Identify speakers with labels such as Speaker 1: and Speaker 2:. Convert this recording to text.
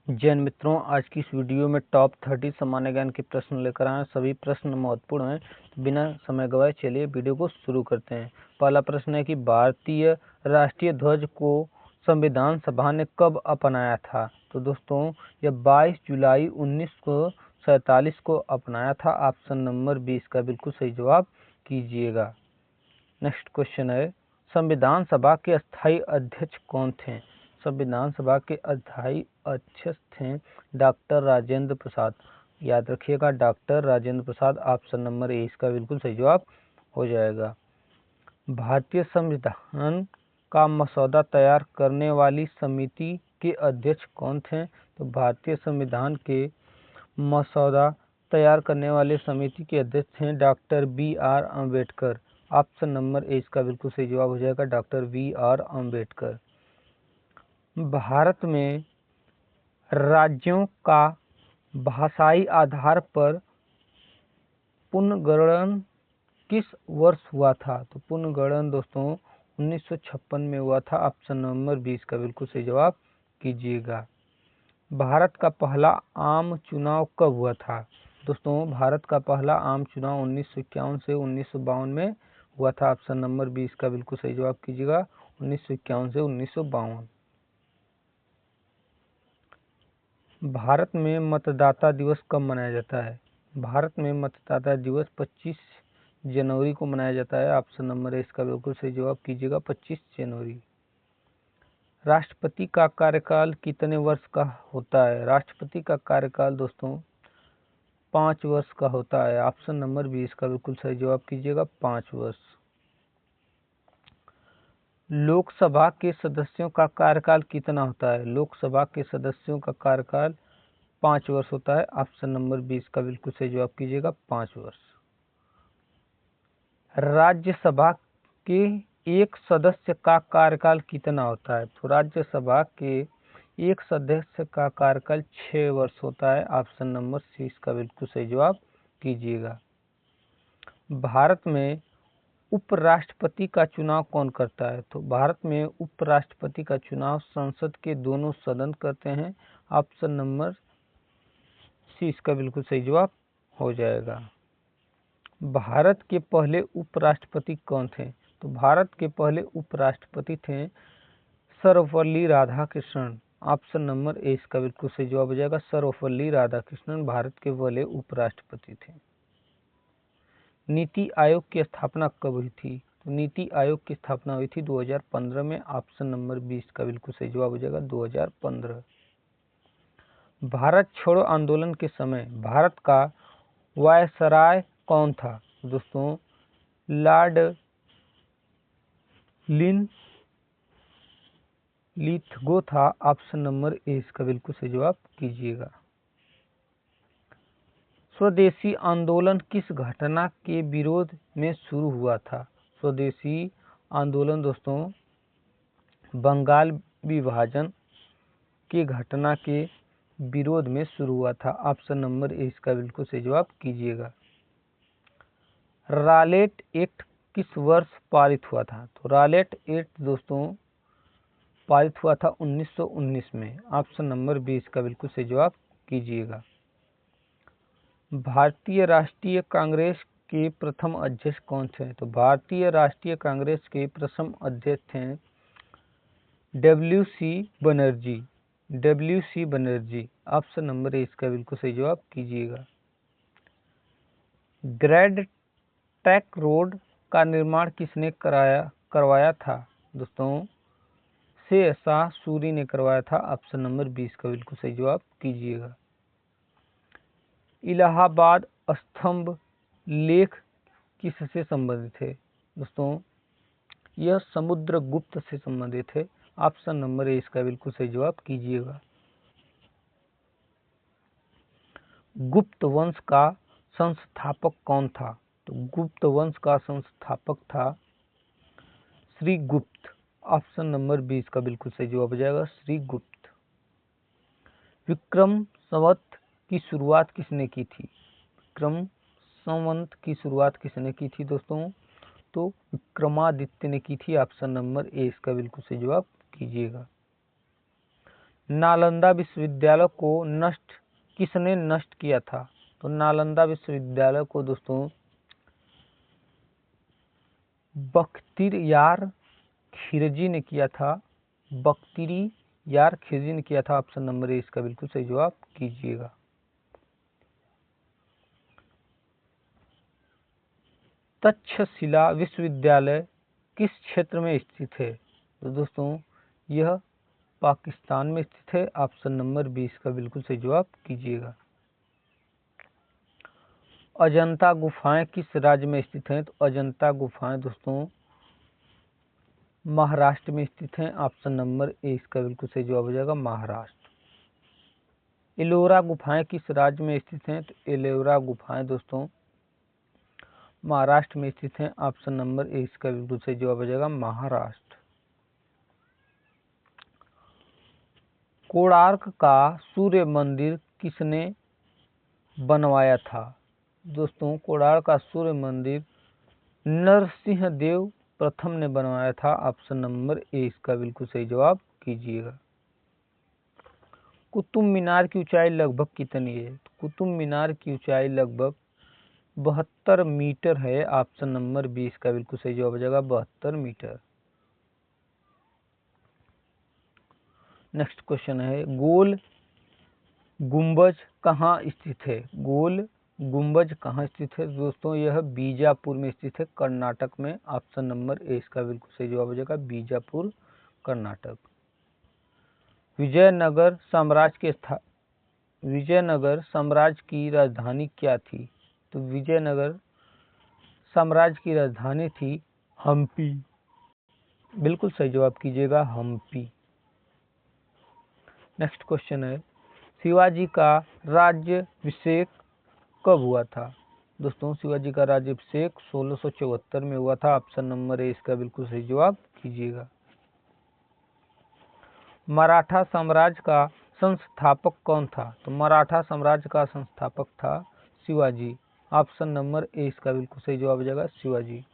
Speaker 1: जैन मित्रों, आज की इस वीडियो में टॉप 30 सामान्य ज्ञान के प्रश्न लेकर आए हैं। सभी प्रश्न महत्वपूर्ण हैं, तो बिना समय गवाए चलिए वीडियो को शुरू करते हैं। पहला प्रश्न है कि भारतीय राष्ट्रीय ध्वज को संविधान सभा ने कब अपनाया था? तो दोस्तों, यह 22 जुलाई 1947 को अपनाया था। ऑप्शन नंबर 20 का बिल्कुल सही जवाब कीजिएगा। नेक्स्ट क्वेश्चन है, संविधान सभा के अस्थायी अध्यक्ष कौन थे? संविधान सभा के अस्थायी अध्यक्ष थे डॉक्टर राजेंद्र प्रसाद। याद रखिएगा, doctor Rajendra Prasad. Option number A इसका बिल्कुल सही जवाब हो जाएगा। भारतीय संविधान का मसौदा तैयार करने वाली समिति के अध्यक्ष कौन थे? तो भारतीय संविधान के मसौदा तैयार करने वाले समिति के अध्यक्ष हैं doctor B.R. Ambedkar. Option number A इसका बिल्कुल सही जवाब हो जाएगा, डॉक्टर B.R. अम्बेडकर। भारत में राज्यों का भाषाई आधार पर पुनर्गणन किस वर्ष हुआ था? तो पुनर्गणन दोस्तों 1956 में हुआ था। ऑप्शन नंबर 20 का बिल्कुल सही जवाब कीजिएगा। भारत का पहला आम चुनाव कब हुआ था? दोस्तों, भारत का पहला आम चुनाव 1951 से 1952 में हुआ था। ऑप्शन नंबर 20 का बिल्कुल सही जवाब कीजिएगा, 1951 से 1952। भारत में मतदाता दिवस कब मनाया जाता है? भारत में मतदाता दिवस 25 जनवरी को मनाया जाता है। ऑप्शन नंबर इसका बिल्कुल सही जवाब कीजिएगा, 25 जनवरी। राष्ट्रपति का कार्यकाल कितने वर्ष का होता है? राष्ट्रपति का कार्यकाल दोस्तों 5 वर्ष का होता है। ऑप्शन नंबर 20 का बिल्कुल सही जवाब कीजिएगा, 5 वर्ष। लोकसभा के सदस्यों का कार्यकाल कितना होता है? लोकसभा के सदस्यों का कार्यकाल 5 वर्ष होता है। ऑप्शन नंबर 20 का बिल्कुल सही जवाब कीजिएगा, 5 वर्ष। राज्यसभा के एक सदस्य का कार्यकाल कितना होता है? तो राज्यसभा के एक सदस्य का कार्यकाल 6 वर्ष होता है। ऑप्शन नंबर सी इसका बिल्कुल सही जवाब कीजिएगा। भारत में उपराष्ट्रपति का चुनाव कौन करता है? तो भारत में उपराष्ट्रपति का चुनाव संसद के दोनों सदन करते हैं। ऑप्शन नंबर सी इसका बिल्कुल सही जवाब हो जाएगा। भारत के पहले उपराष्ट्रपति कौन थे? तो भारत के पहले उपराष्ट्रपति थे Sarvepalli Radhakrishnan. Option number A इसका बिल्कुल सही जवाब हो जाएगा, सर्वपल्ली राधाकृष्णन भारत के पहले उपराष्ट्रपति थे। नीति आयोग की स्थापना कब हुई थी? तो नीति आयोग की स्थापना हुई थी 2015 में। ऑप्शन नंबर 20 का बिल्कुल सही जवाब हो जाएगा, 2015। भारत छोड़ो आंदोलन के समय भारत का वायसराय कौन था? दोस्तों, लॉर्ड लिथगो था। ऑप्शन नंबर ए इसका बिल्कुल सही जवाब कीजिएगा। स्वदेशी आंदोलन किस घटना के विरोध में शुरू हुआ था? स्वदेशी आंदोलन दोस्तों बंगाल विभाजन की घटना के विरोध में शुरू हुआ था। ऑप्शन नंबर ए इसका बिल्कुल सही जवाब कीजिएगा। रालेट एक्ट किस वर्ष पारित हुआ था? तो रालेट एक्ट दोस्तों पारित हुआ था 1919 में। ऑप्शन नंबर 20 का बिल्कुल सही जवाब कीजिएगा। भारतीय राष्ट्रीय कांग्रेस के प्रथम अध्यक्ष कौन थे? तो भारतीय राष्ट्रीय कांग्रेस के प्रथम अध्यक्ष थे W C Banerjee. Option number A इसका बिल्कुल सही जवाब कीजिएगा। ग्रेड ट्रैक रोड का निर्माण किसने करवाया था? दोस्तों, शेरशाह सूरी ने करवाया था। ऑप्शन नंबर 20 का बिल्कुल सही जवाब कीजिएगा। इलाहाबाद स्तंभ लेख किससे संबंधित है? दोस्तों, यह समुद्रगुप्त से संबंधित है। ऑप्शन नंबर ए इसका बिल्कुल सही जवाब कीजिएगा। गुप्त वंश का संस्थापक कौन था? तो गुप्त वंश का संस्थापक था श्रीगुप्त। ऑप्शन नंबर 20 का बिल्कुल सही जवाब हो जाएगा, श्रीगुप्त। विक्रम संवत की शुरुआत किसने की थी? विक्रम संवत की शुरुआत किसने की थी दोस्तों? तो विक्रमादित्य ने की थी। ऑप्शन नंबर ए इसका बिल्कुल सही जवाब कीजिएगा। नालंदा विश्वविद्यालय को किसने नष्ट किया था? तो नालंदा विश्वविद्यालय को दोस्तों बख्तियार खिलजी ने किया था। बख्तियार खिलजी ने किया था। ऑप्शन नंबर ए इसका बिल्कुल सही जवाब कीजिएगा। तक्षशिला विश्वविद्यालय किस क्षेत्र में स्थित है? तो दोस्तों यह पाकिस्तान में स्थित है। ऑप्शन नंबर 20 का बिल्कुल सही जवाब कीजिएगा। अजंता गुफाएं किस राज्य में स्थित हैं? तो अजंता गुफाएं दोस्तों महाराष्ट्र में स्थित हैं। ऑप्शन नंबर ए इसका बिल्कुल सही जवाब हो जाएगा महाराष्ट्र। एलोरा गुफाएं किस राज्य में स्थित हैं? तो एलोरा गुफाएं दोस्तों महाराष्ट्र में स्थित हैं। ऑप्शन नंबर ए इसका बिल्कुल सही जवाब हो जाएगा महाराष्ट्र। कोणार्क का सूर्य मंदिर किसने बनवाया था? दोस्तों कोणार्क का सूर्य मंदिर नरसिंह देव प्रथम ने बनवाया था। ऑप्शन नंबर ए इसका बिल्कुल सही जवाब कीजिएगा। कुतुब मीनार की ऊंचाई लगभग कितनी है? तो कुतुब मीनार की ऊंचाई लगभग 72 मीटर है। ऑप्शन नंबर 20 का बिल्कुल सही जवाब हो जाएगा 72 मीटर। नेक्स्ट क्वेश्चन है, गोल गुंबज कहाँ स्थित है? गोल गुंबज कहाँ स्थित है? दोस्तों यह बीजापुर में स्थित है, कर्नाटक में। ऑप्शन नंबर ए इसका बिल्कुल सही जवाब हो जाएगा बीजापुर, कर्नाटक। विजयनगर साम्राज्य की राजधानी क्या थी? तो विजयनगर साम्राज्य की राजधानी थी हम्पी। बिल्कुल सही जवाब कीजिएगा हम्पी। नेक्स्ट क्वेश्चन है, शिवाजी का राज्याभिषेक कब हुआ था? दोस्तों शिवाजी का राज्याभिषेक 1674 में हुआ था। ऑप्शन नंबर ए इसका बिल्कुल सही जवाब कीजिएगा। मराठा साम्राज्य का संस्थापक कौन था? तो मराठा साम्राज्य का संस्थापक था शिवाजी। ऑप्शन नंबर ए इसका बिल्कुल सही जवाब हो जाएगा शिवाजी।